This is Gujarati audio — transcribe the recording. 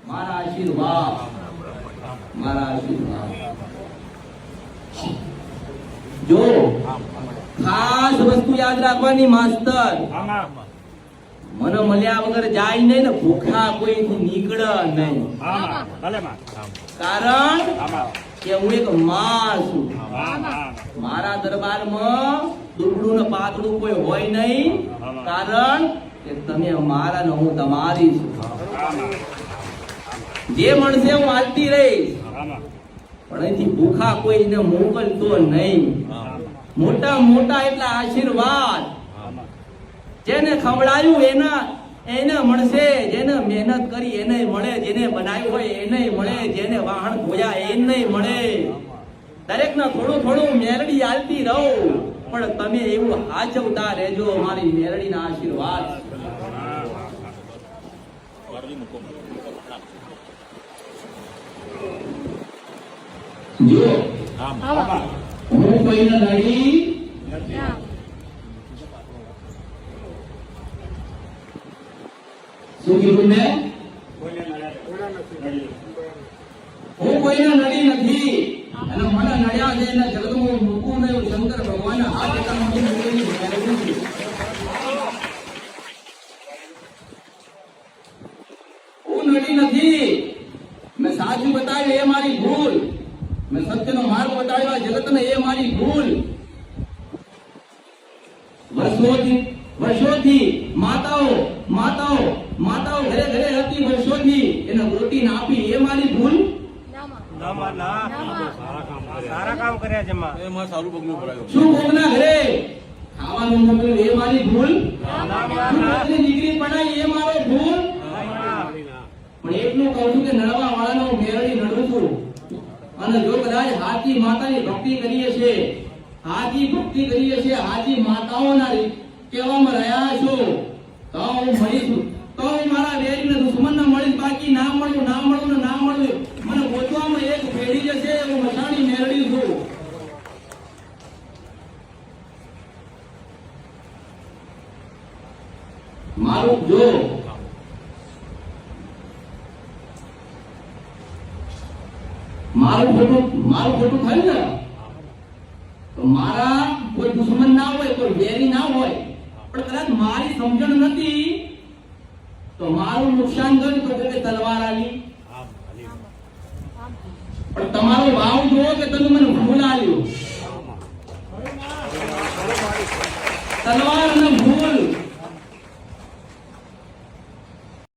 મારા આશીર્વાદ, મારા આશીર્વાદ. જો ખાસ વસ્તુ યાદ રાખવાની માસ્તર, મને મળ્યા વગર જાય નહીં ને ભૂખા કોઈથી નીકળે નહીં. કારણ કે હું એક માં છું. મારા દરબારમાં દુબળું ને પાતળું કોઈ હોય નહીં. કારણ કે તમે મારા ને હું તમારી છું. જે મળશે હું આલતી રહીશ, પણ અહીંથી ભૂખા કોઈને મોકલતો નહીં. મોટા મોટા એટલા આશીર્વાદ જેને ખવડાયું એને મળશે, જેને મહેનત કરી એને મળે, જેને બનાવ્યું હોય એને મળે, જેને વાહન ધોયા એને મળે. દરેક ને થોડું થોડું મેરડી આલતી રહો, પણ તમે એવું હાચવતા રહેજો. મારી મેરડી ના આશીર્વાદ. જો હું કોઈને નડી શું કીધું મેં? હું કોઈને નડી નથી, અને મને નડ્યા છે એના જગતમાં મૂકું નહીં. શંકર ભગવાન હાથ એકામાંથી મૂકેલી મેળવી છે. હું નડી નથી. મેં સાચું બતાવ્યું એ મારી ભૂલ. મેં સત્યનો માર્ગ બતાવ્યો જગતને એ મારી ભૂલ. વર્ષોથી માતાઓ ઘરે ઘરે હતી. વર્ષોથી એને રોટી ના આપી એ મારી ભૂલ. સારા કામ કર્યા છે માં. શું ભોગના ઘરે ખાવાનું મોકલ્યું એ મારી ભૂલ. દીકરી પડાઈ એ મારો ભૂલ. પણ એટલું કહું છું કે નડવા વાળાનો મેરડી નડું છું. અને જો કદાચ હાજી માતાની ભક્તિ કરીએ છે, હાજી માતાઓના કહેવામાં રહ્યા છો, તો હું મળીશું. તો હું મારા વેરીને દુશ્મન ના મળીશ. બાકી ના મળ્યું મને ગોતવામાં એક પેઢી જશે. હું મસાણી મેળવી છું. મારું ખોટું થયું ને, તો મારા કોઈ દુશ્મન ના હોય, કોઈ વેરી ના હોય, પણ કદાચ મારી સમજણ નથી તો મારું નુકસાન કર્યું તો કે તલવાર આલી. પણ તમારો ભાવ જુઓ કે તમે મને ભૂલ આલ્યો. તલવાર અને